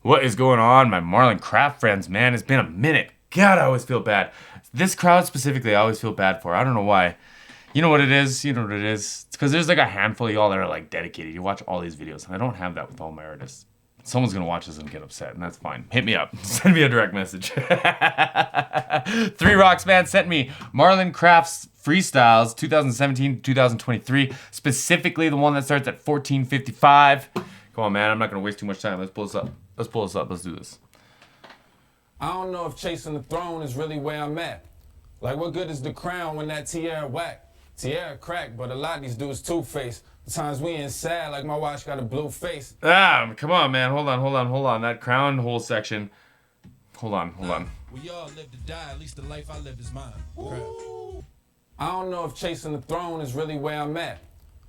What is going on, my Marlon Craft friends, man? It's been a minute. God, I always feel bad. This crowd specifically, I always feel bad for. I don't know why. You know what it is? You know what it is? It's because there's like a handful of y'all that are like dedicated. You watch all these videos, and I don't have that with all my artists. Someone's gonna watch this and get upset, and that's fine. Hit me up. Send me a direct message. 3 Rocks, man, sent me Marlon Craft's Freestyles 2017-2023, specifically the one that starts at 14:55. Come on, man. I'm not gonna waste too much time. Let's pull this up. Let's do this. I don't know if chasing the throne is really where I'm at. Like, what good is the crown when that tiara whack? Tiara crack, but a lot of these dudes two-faced. The times we in sad, like my watch got a blue face. Come on, man. Hold on. That crown whole section. Hold on. We all live to die, at least the life I live is mine. I don't know if chasing the throne is really where I'm at.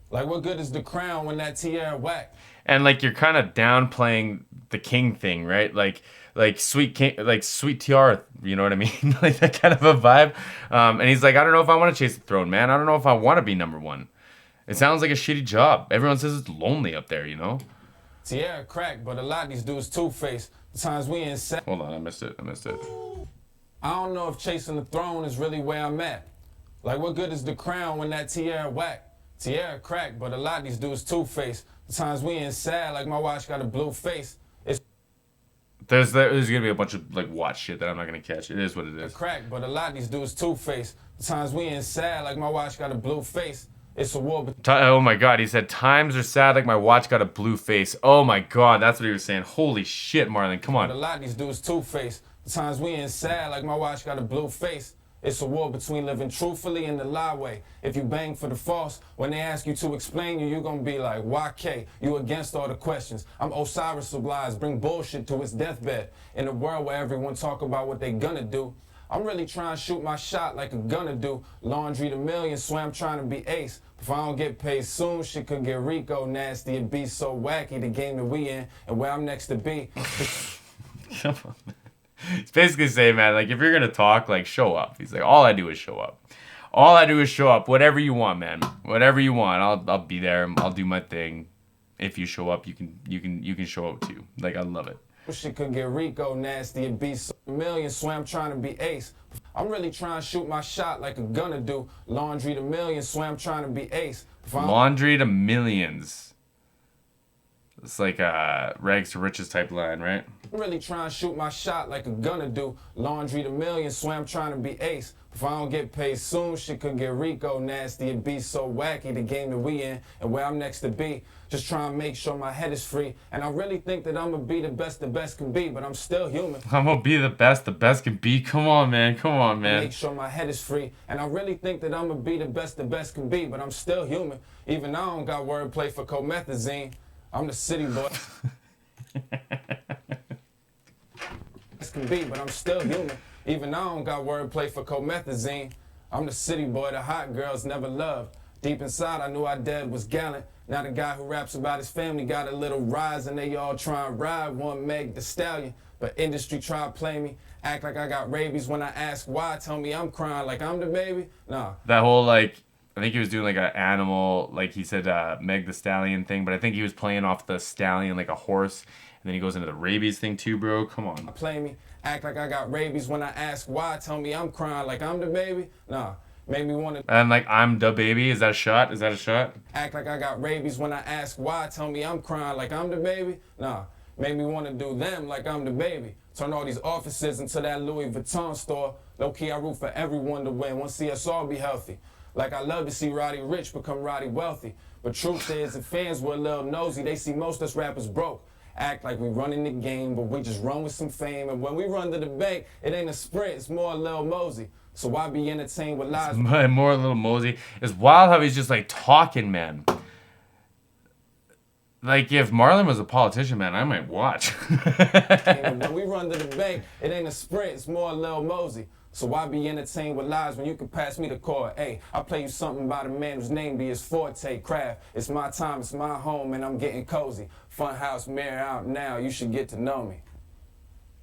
Like, what good is the crown when that tiara whack? And like you're kind of downplaying the king thing, right? Like sweet king, like sweet tiara, you know what I mean? Like that kind of a vibe. And he's like, I don't know if I want to chase the throne, man. I don't know if I want to be number one. It sounds like a shitty job. Everyone says it's lonely up there, you know? Tiara crack, but a lot of these dudes two-faced. The times we in sad. Hold on, I missed it. I don't know if chasing the throne is really where I'm at. Like, what good is the crown when that tiara whack? Tiara crack, but a lot of these dudes two-faced. The times we in sad, like my watch got a blue face. It's There's gonna be a bunch of like watch shit that I'm not gonna catch. It is what it is. crack, but a lot of these dudes two-faced. The times we in sad, like my watch got a blue face. It's a war Oh my god, he said times are sad like my watch got a blue face. Oh my god, that's what he was saying. Holy shit, Marlon, come but a on. lot of these dudes two-faced. The times we in sad, like my watch got a blue face. It's a war between living truthfully and the lie way. If you bang for the false, when they ask you to explain you're gonna be like, YK, you against all the questions. I'm Osiris of lies, bring bullshit to its deathbed. In a world where everyone talk about what they gonna do, I'm really trying to shoot my shot like a gunner do. Laundry the million, swear I'm trying to be ace. If I don't get paid soon, shit could get Rico nasty. It be so wacky, the game that we in, and where I'm next to be. Come on, man. It's basically saying, man, like if you're gonna talk, like show up. He's like, all I do is show up. All I do is show up. Whatever you want, man. Whatever you want, I'll be there. I'll do my thing. If you show up, you can show up too. Like I love it. Shit could get Rico nasty. It be so million, swear I'm trying to be ace. I'm really trying to shoot my shot like a gunner do. Laundry the million, swear I'm trying to be ace. Laundry to millions. It's like a rags to riches type line, right? I'm really trying to shoot my shot like a gunner do. Laundry the million, swear I'm trying to be ace. If I don't get paid soon, shit could get Rico nasty. It be so wacky, the game that we in, and where I'm next to be. Just trying to make sure my head is free. And I really think that I'm gonna be the best can be, but I'm still human. I'm gonna be the best can be. Come on, man. Make sure my head is free. And I really think that I'm gonna be the best can be, but I'm still human. Even I don't got wordplay for comethazine. I'm the city boy. Can be, but I'm still human. Even I don't got wordplay for comethazine. I'm the city boy the hot girls never loved. Deep inside, I knew our dad was gallant. Now the guy who raps about his family got a little rise, and they all try and ride one Meg the Stallion. But industry try to play me, act like I got rabies. When I ask why, tell me I'm crying like I'm the baby. Nah. That whole like, I think he was doing like an animal, like he said Meg the Stallion thing, but I think he was playing off the stallion like a horse. And then he goes into the rabies thing too, bro. Come on. Play me, act like I got rabies. When I ask why, tell me I'm crying like I'm the baby. Nah, made me wanna. And like I'm the baby. Is that a shot? Act like I got rabies. When I ask why, tell me I'm crying like I'm the baby. Nah, made me wanna do them like I'm the baby. Turn all these offices into that Louis Vuitton store. Low key, I root for everyone to win. Want to see us all be healthy. Like I love to see Roddy rich become Roddy wealthy. But truth is, if fans were a little nosy, they see most of us rappers broke. Act like we running the game, but we just run with some fame. And when we run to the bank, it ain't a sprint, it's more a Lil Mosey. So why be entertained with lies? More Lil Mosey. It's wild how he's just like talking, man. Like if Marlon was a politician, man, I might watch. When we run to the bank, it ain't a sprint, it's more a Lil Mosey. So why be entertained with lies when you can pass me the chord? Hey, I'll play you something about a man whose name be his forte, craft. It's my time, it's my home, and I'm getting cozy. Funhouse mirror out now, you should get to know me.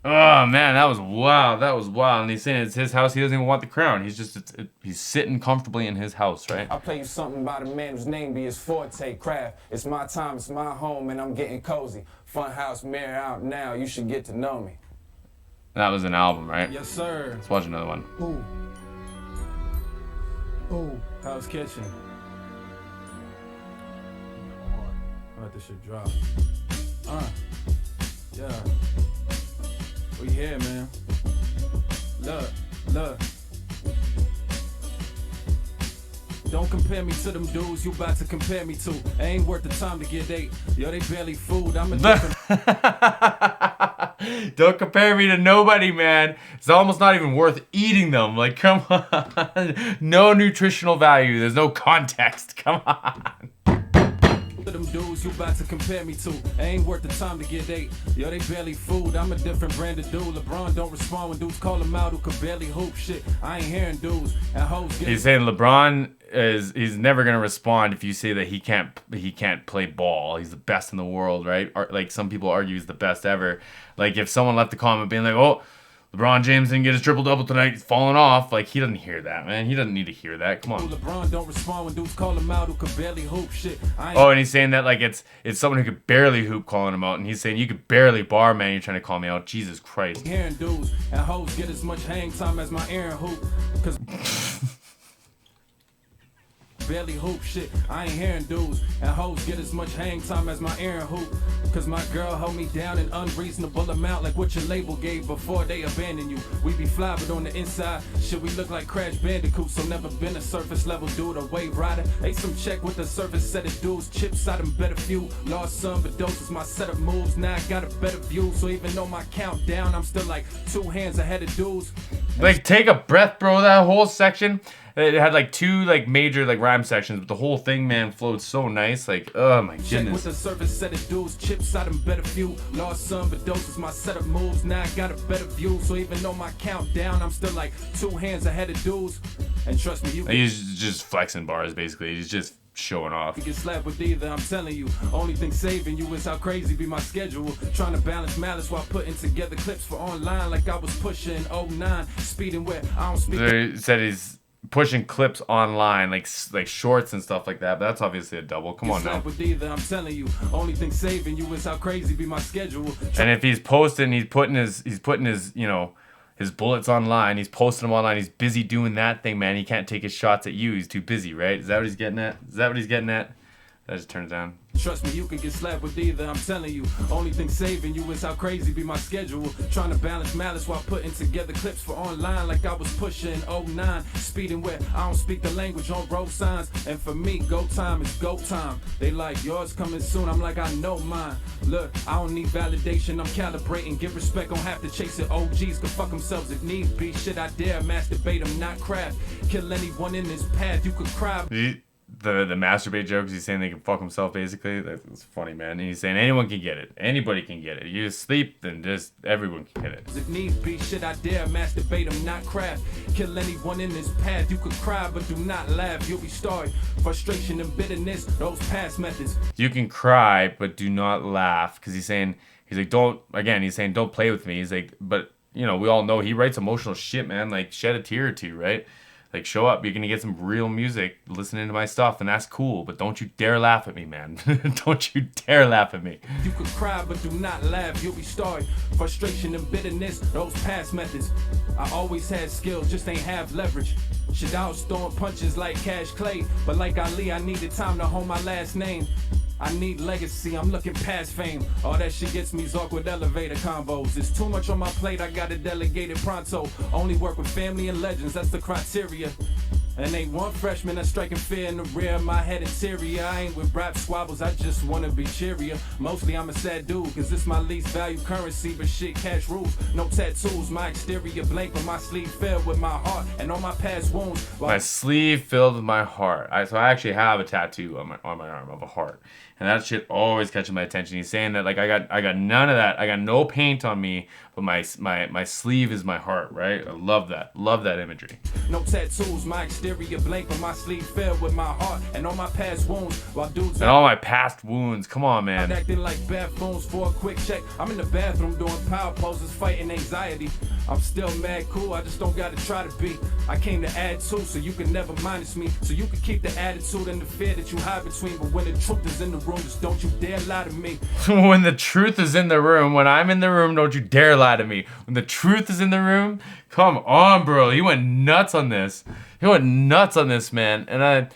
Oh man, that was wild. And he's saying it's his house. He doesn't even want the crown. He's just he's sitting comfortably in his house, right? I'll play you something about a man whose name be his forte, craft. It's my time, it's my home, and I'm getting cozy. Funhouse mirror out now, you should get to know me. That was an album, right? Yes, sir. Let's watch another one. Ooh. How's Kitchen? Let this shit drop. Yeah. We here, man. Look. Don't compare me to them dudes you about to compare me to. I ain't worth the time to get ate. Yo, they barely food. I'm a different. Don't compare me to nobody, man. It's almost not even worth eating them. Like, come on. No nutritional value. There's no context. Come on. Them dudes you about to compare me to. I ain't worth the time to get ate. Yo, they barely food. I'm a different brand of dude. LeBron don't respond when dudes call him out who could barely hoop shit. I ain't hearing dudes and hoes get. He's saying LeBron he's never gonna respond if you say that he can't play ball. He's the best in the world, right? Or, like some people argue he's the best ever. Like if someone left a comment being like, "Oh, LeBron James didn't get his triple-double tonight, he's falling off." Like, he doesn't hear that, man. He doesn't need to hear that. Come on. LeBron don't respond when dudes call him out who could barely hoop shit. Oh, and he's saying that like it's someone who could barely hoop calling him out, and he's saying you could barely bar, man. You're trying to call me out. Jesus Christ. Hearing dudes and hoes get as much hang time as my Aaron hoop. Cause barely hoop shit. I ain't hearing dudes and hoes get as much hang time as my Aaron hoop. Cause my girl held me down an unreasonable amount, like what your label gave before they abandon you. We be fly, but on the inside, shit, we look like Crash Bandicoot. So never been a surface level dude or wave rider. Ate some check with the surface set of dudes. Chips out them better few. Lost some, but those is my set of moves. Now I got a better view. So even though my count down, I'm still like 2 hands ahead of dudes. Like, take a breath, bro. That whole section, it had like 2 like major like rhyme sections, but the whole thing, man, flowed so nice. Like, oh my Check goodness. with the surface set of dudes, chips out them better few. Lost some, but those is my set of moves. Now I got a better view. So even though my count down, I'm still like 2 hands ahead of dudes. And trust me, you can He's just flexing bars, basically. He's just showing off. get slapped with either, I'm telling you. Only thing saving you is how crazy be my schedule. Trying to balance malice while putting together clips for online like I was pushing 09. Speeding where I don't speak. They said he's pushing clips online, like shorts and stuff like that. But that's obviously a double. Come on now. With either, I'm telling you. Only thing saving you is how crazy be my schedule. And if he's posting, he's putting his you know, his bullets online. He's posting them online. He's busy doing that thing, man. He can't take his shots at you. He's too busy, right? Is that what he's getting at? I just turned it down. Trust me, you can get slapped with either, I'm telling you. Only thing saving you is how crazy be my schedule. Trying to balance malice while putting together clips for online like I was pushing 09. Speeding where I don't speak the language on road signs. And for me, go time is go time. They like, yours coming soon, I'm like, I know mine. Look, I don't need validation, I'm calibrating. Give respect, don't have to chase it. OGs can fuck themselves if need be. Shit, I dare masturbate them, not craft. Kill anyone in this path, you could cry. The masturbate jokes, he's saying they can fuck himself, basically. That's funny, man. And he's saying anyone can get it. Anybody can get it. You just sleep, then just everyone can get it. If need be, shit, I dare masturbate them, not craft. Kill anyone in this path. You could cry, but do not laugh. You'll be starved. Frustration and bitterness, those past methods. You can cry, but do not laugh. Because he's saying don't play with me. He's like, but, you know, we all know he writes emotional shit, man. Like, shed a tear or two, right? Like, show up. You're going to get some real music listening to my stuff, and that's cool. But don't you dare laugh at me, man. Don't you dare laugh at me. You could cry, but do not laugh. You'll be starved. Frustration and bitterness, those past methods. I always had skills, just ain't have leverage. Shit, I was throwing punches like Cash Clay. But like Ali, I needed time to hold my last name. I need legacy, I'm looking past fame. All that shit gets me is awkward elevator combos. It's too much on my plate, I gotta delegate it pronto. Only work with family and legends, that's the criteria. And ain't one freshman that's striking fear in the rear of my head interior. I ain't with rap squabbles, I just wanna be cheerier. Mostly I'm a sad dude, cause it's my least valued currency. But shit, cash rules, no tattoos. My exterior blank, but my sleeve filled with my heart and all my past wounds. My sleeve filled with my heart. So I actually have a tattoo on my arm of a heart. And that shit always catches my attention. He's saying that like I got none of that. I got no paint on me, but my sleeve is my heart, right? I love that imagery. No tattoos, my exterior blank, but my sleeve filled with my heart and all my past wounds. While dudes And all my past wounds. Come on, man. acting like buffoons for a quick check. I'm in the bathroom doing power poses, fighting anxiety. I'm still mad cool, I just don't gotta try to be. I came to add to, so you can never minus me. So you can keep the attitude and the fear that you hide between. But when the truth is in the room, just don't you dare lie to me. When the truth is in the room, when I'm in the room, don't you dare lie to me. When the truth is in the room, come on, bro. He went nuts on this. He went nuts on this, man. And I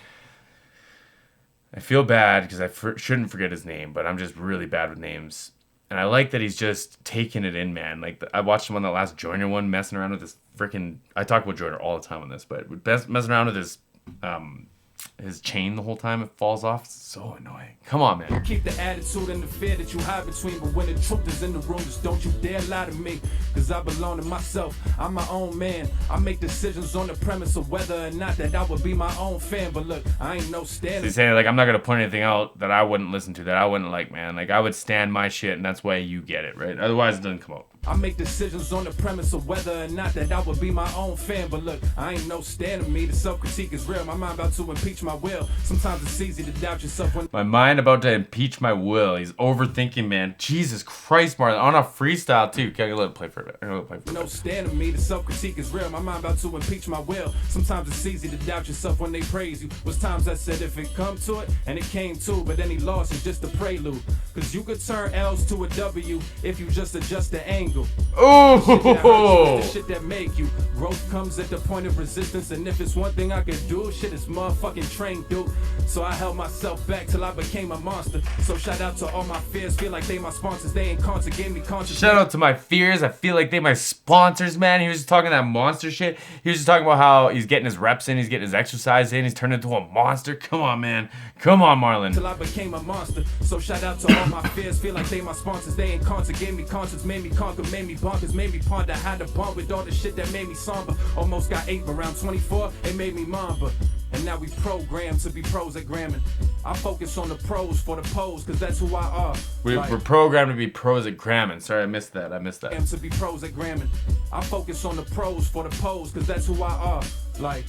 feel bad because I shouldn't forget his name, but I'm just really bad with names. And I like that he's just taking it in, man. Like, I watched him on that last Joyner one, messing around with this freaking... I talk about Joyner all the time on this, but messing around with his chain the whole time it falls off. It's so annoying. Come on, man. Keep the attitude and the fear that you hide between. But when the truth is in the room, just don't you dare lie to me. Cause I belong to myself, I'm my own man. I make decisions on the premise of whether or not that I would be my own fan. But look, I ain't no standard. So he's saying, like, I'm not gonna point anything out that I wouldn't listen to, that I wouldn't like, man. Like, I would stand my shit, and that's why you get it, right? Otherwise, it doesn't come out. I make decisions on the premise of whether or not that I would be my own fan. But look, I ain't no stand of me. The self-critique is real. My mind about to impeach my will. Sometimes it's easy to doubt yourself when... My mind about to impeach my will. He's overthinking, man. Jesus Christ, Marlon. On a freestyle, too. Can I let it play for a bit? No stand of me. The self-critique is real. My mind about to impeach my will. Sometimes it's easy to doubt yourself when they praise you. Was times I said if it come to it, and it came to, but any loss is just a prelude. Cause you could turn L's to a W if you just adjust the angle. Oh! The shit that make you. Growth comes at the point of resistance, and if it's one thing I could do, shit is motherfucking train, dude. So I held myself back till I became a monster. So shout out to all my fears, feel like they my sponsors. They ain't conscious, gave me conscious. Shout out to my fears. I feel like they my sponsors, man. He was just talking that monster shit. He was just talking about how he's getting his reps in, he's getting his exercise in, he's turned into a monster. Come on, man. Come on, Marlon. Till I became a monster. So shout out to all my fears, feel like they my sponsors. They ain't conscious, gave me conscience, made me conquer, made me bonkers, made me ponder how to bond with all the shit that made me somber. Almost got 8, but around 24, it made me mamba. And now we programmed to be pros at Gramming. I focus on the pros for the pose, cause that's who I are. We're programmed to be pros at gramming. Sorry, I missed that. To be pros at Gramming. I focus on the pros for the pose, cause that's who I are. Like,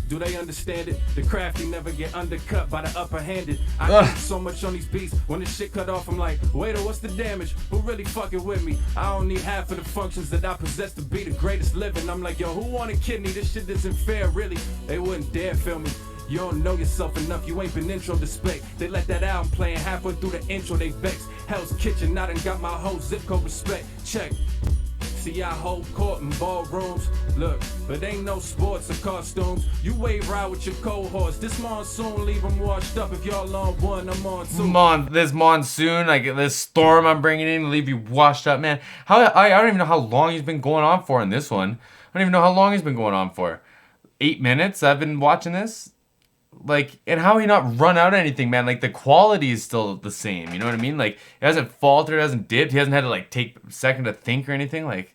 do they understand it? The crafty never get undercut by the upper-handed. I think so much on these beats. When the shit cut off, I'm like, wait, what's the damage? Who really fucking with me? I don't need half of the functions that I possess to be the greatest living. I'm like, yo, who want a kidney? This shit isn't fair, really. They wouldn't dare feel me. You don't know yourself enough, you ain't been intro display. They let that album play and halfway through the intro they vex. Hell's Kitchen, I done got my whole zip code respect. Check. See, I hold court in ballrooms. Look, but ain't no sports or costumes. You wave ride with your cohorts. This monsoon leave them washed up. If y'all on one, I'm on two. This monsoon, like this storm I'm bringing in, leave you washed up, man. I don't even know how long he's been going on for in this one. I don't even know how long he's been going on for. 8 minutes I've been watching this. Like, and how he not run out of anything, man. Like, the quality is still the same, you know what I mean? Like, it hasn't faltered, it hasn't dipped, he hasn't had to like take a second to think or anything. Like,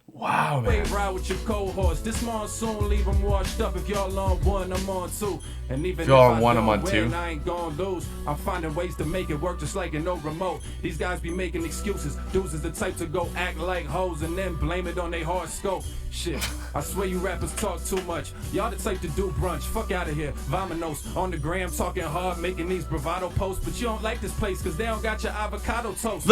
wow, man. Wave ride with your cohorts. This monsoon leave them washed up. If y'all on one, I'm on two. And even if y'all on one, I'm on two. I ain't gonna lose. I'm finding ways to make it work just like an no remote. These guys be making excuses. Dudes is the type to go act like hoes and then blame it on their horoscope. Shit, I swear you rappers talk too much. Y'all the type to do brunch. Fuck out of here. Vamonos on the gram talking hard, making these bravado posts. But you don't like this place cause they don't got your avocado toast.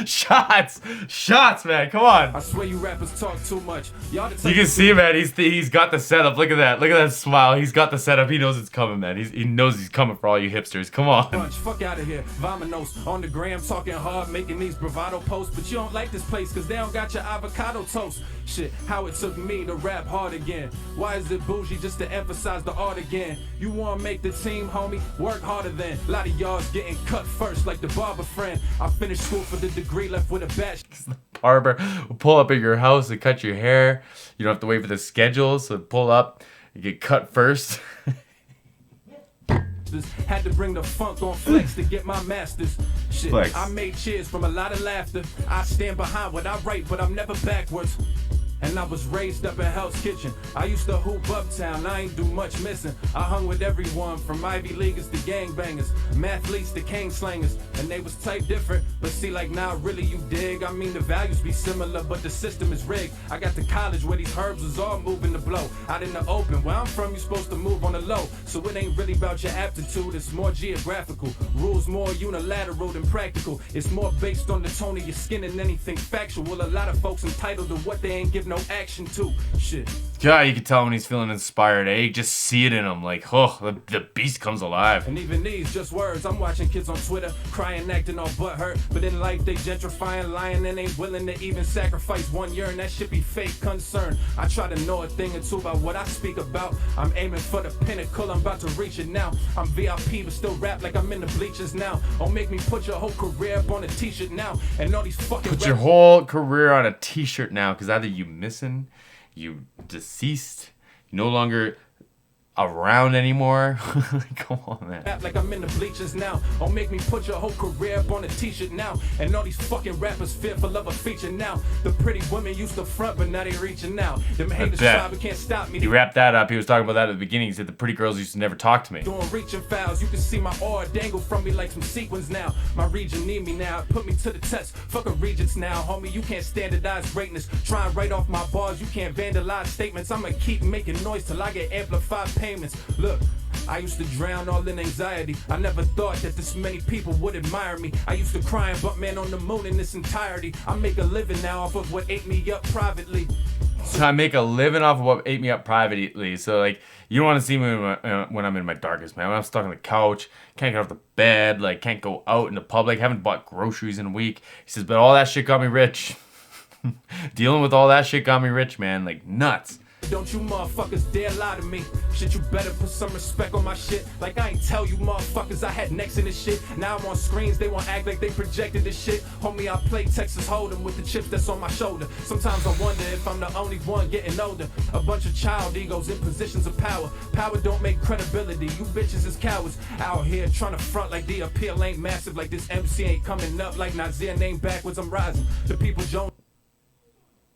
Shots, man. Come on. I swear you rappers talk too much. Y'all the type you can see, man. He's got the setup. Look at that smile. He's got the setup. He knows it's coming, man. He knows he's coming for all you hipsters. Come on. Brunch. Fuck out of here. Vamonos on the gram talking hard, making these bravado posts. But you don't like this place cause they don't got your avocado toast. Shit, how it took me to rap hard again. Why is it bougie just to emphasize the art again? You wanna make the team, homie? Work harder then. A lot of y'all's getting cut first like the barber friend. I finished school for the degree, left with a batch. The barber will pull up at your house and cut your hair. You don't have to wait for the schedule, so pull up, you get cut first. Had to bring the funk on flex to get my masters. Shit, I made cheers from a lot of laughter. I stand behind what I write, but I'm never backwards. And and I was raised up in Hell's Kitchen. I used to hoop uptown, I ain't do much missing. I hung with everyone from Ivy Leaguers to gangbangers, mathletes to cane slangers, and they was type different, but see like now really you dig. I mean the values be similar, but the system is rigged. I got to college where these herbs was all moving to blow. Out in the open, where I'm from, you supposed to move on the low. So it ain't really about your aptitude, it's more geographical. Rules more unilateral than practical. It's more based on the tone of your skin than anything factual. A lot of folks entitled to what they ain't give no action to. Shit. God, you can tell when he's feeling inspired, eh? You just see it in him, like, oh, the beast comes alive. And even these just words. I'm watching kids on Twitter crying, acting all butthurt, but in life they gentrifying, lying, and ain't willing to even sacrifice 1 year, and that shit be fake concern. I try to know a thing or two about what I speak about. I'm aiming for the pinnacle, I'm about to reach it now. I'm VIP but still rap like I'm in the bleachers now. Don't make me put your whole career up on a t-shirt now. And all these fucking Put your whole career on a t-shirt now, because either you missing, you deceased, you no longer around anymore. Come on, man. Like I'm in the bleachers now. Don't make me put your whole career up on a t-shirt now. And all these fucking rappers fearful of a feature now. The pretty women used to front, but now they reaching out. Them haters try, but can't stop me. He wrapped that up. He was talking about that at the beginning. He said the pretty girls used to never talk to me. Doing reaching fouls, you can see my aura dangle from me like some sequins now. My region need me now, put me to the test. Fuck a regents now, homie. You can't standardize greatness. Try and write off my bars, you can't vandalize statements. I'ma keep making noise till I get amplified payments. Look, I used to drown all in anxiety. I never thought that this many people would admire me. I used to cry and butt man on the moon in its entirety. I make a living now off of what ate me up privately. So I make a living off of what ate me up privately. So like, you don't want to see me when I'm in my darkest, man. When I'm stuck on the couch, can't get off the bed, like can't go out in the public, haven't bought groceries in a week. He says, but all that shit got me rich. Dealing with all that shit got me rich, man. Like nuts. Don't you motherfuckers dare lie to me. Shit, you better put some respect on my shit. Like I ain't tell you motherfuckers I had necks in this shit. Now I'm on screens, they won't act like they projected this shit. Homie, I play Texas Hold'em with the chips that's on my shoulder. Sometimes I wonder if I'm the only one getting older. A bunch of child egos in positions of power. Power don't make credibility, you bitches is cowards. Out here trying to front like the appeal ain't massive. Like this MC ain't coming up like Nazir name backwards, I'm rising. The people Jones.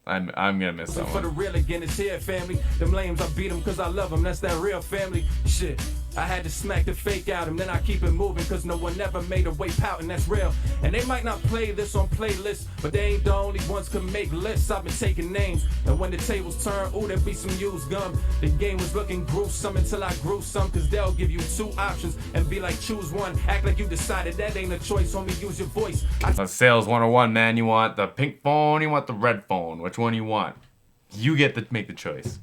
I'm gonna miss that For the one. real again, it's here, family. Them lames, I beat them cause I love them, that's that real family. Shit, I had to smack the fake out him, then I keep it moving cause no one ever made a way pouting, that's real. And they might not play this on playlists, but they ain't the only ones can make lists. I've been taking names, and when the tables turn, ooh, there be some used gum. The game was looking gruesome until I grew some, cause they'll give you 2 options and be like, choose one. Act like you decided that ain't a choice, homie, use your voice. Sales 101, man. You want the pink phone, you want the red phone. Which one you want? You get to make the choice.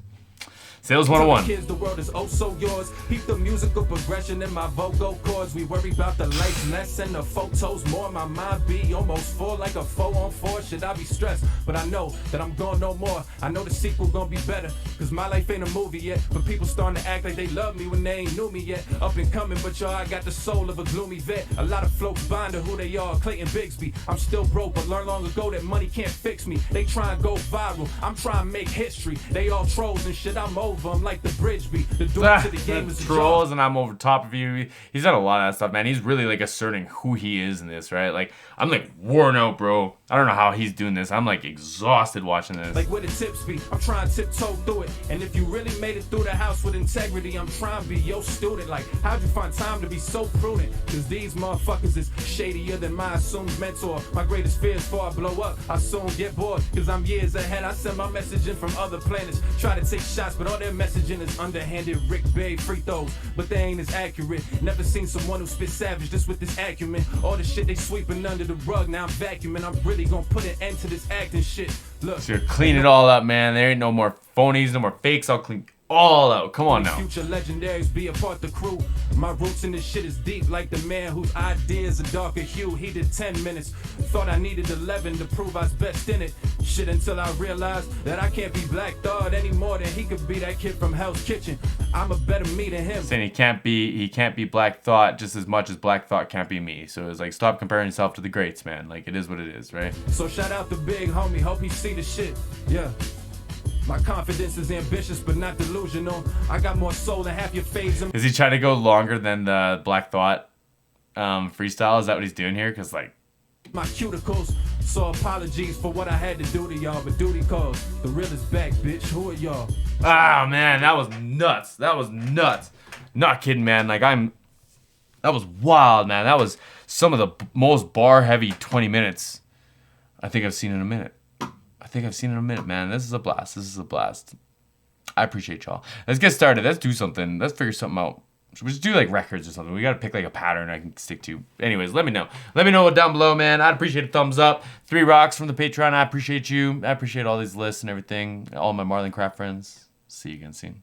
Sales 101. Kids, the world is oh so yours. Peep the musical progression in my vocal cords. We worry about the lights less and the photos more. My mind be almost full like a 4-on-4. Should I be stressed? But I know that I'm going no more. I know the sequel gonna be better, cause my life ain't a movie yet. But people starting to act like they love me when they ain't knew me yet. Up and coming, but y'all, I got the soul of a gloomy vet. A lot of folks bind to who they are, Clayton Bigsby. I'm still broke, but learned long ago that money can't fix me. They try and go viral, I'm trying to make history. They all trolls and shit, I'm over them like the bridge be. The door to the game is a trolls and I'm over top of you. He's done a lot of that stuff, man. He's really like asserting who he is in this, right? Like, I'm like worn out, bro. I don't know how he's doing this. I'm like exhausted watching this. Like where the tips be, I'm trying to tiptoe through it. And if you really made it through the house with integrity, I'm trying to be your student. Like, how'd you find time to be so prudent? Cause these motherfuckers is shadier than my assumed mentor. My greatest fear is before I blow up, I soon get bored. Cause I'm years ahead, I send my messaging from other planets. Try to take shots, but all their messaging is underhanded. Rick Bay free throws, but they ain't as accurate. Never seen someone who spit savage just with this acumen. All the shit they sweeping under the rug, now I'm vacuuming. I'm really gonna put an end to this acting shit. Look, so you're clean it all up, man. There ain't no more phonies, no more fakes. I'll clean all out. Come on now. Future legendaries be a part the crew. My roots in this shit is deep, like the man whose ideas a darker hue. He did 10 minutes, thought I needed 11 to prove I was best in it. Shit, until I realized that I can't be Black Thought any more than he could be that kid from Hell's Kitchen. I'm a better me than him. Saying he can't be Black Thought just as much as Black Thought can't be me. So it's like, stop comparing yourself to the greats, man. Like, it is what it is, right? So shout out to Big Homie, hope he see the shit. Yeah. My confidence is ambitious but not delusional. I got more soul than half your faves. Is he trying to go longer than the Black Thought freestyle? Is that what he's doing here? Because like, my cuticles, So apologies for what I had to do to y'all, but duty calls. The real is back, bitch. Who are y'all? Ah, man, that was nuts. That was nuts. Not kidding, man. Like, that was wild, man. That was some of the most bar-heavy 20 minutes I think I've seen in a minute. Man. This is a blast. I appreciate y'all. Let's get started. Let's do something. Let's figure something out. Should we just do like records or something? We gotta pick like a pattern I can stick to. Anyways, let me know. Let me know down below, man. I'd appreciate a thumbs up. 3 rocks from the Patreon. I appreciate you. I appreciate all these lists and everything. All my Marlon Craft friends. See you again soon.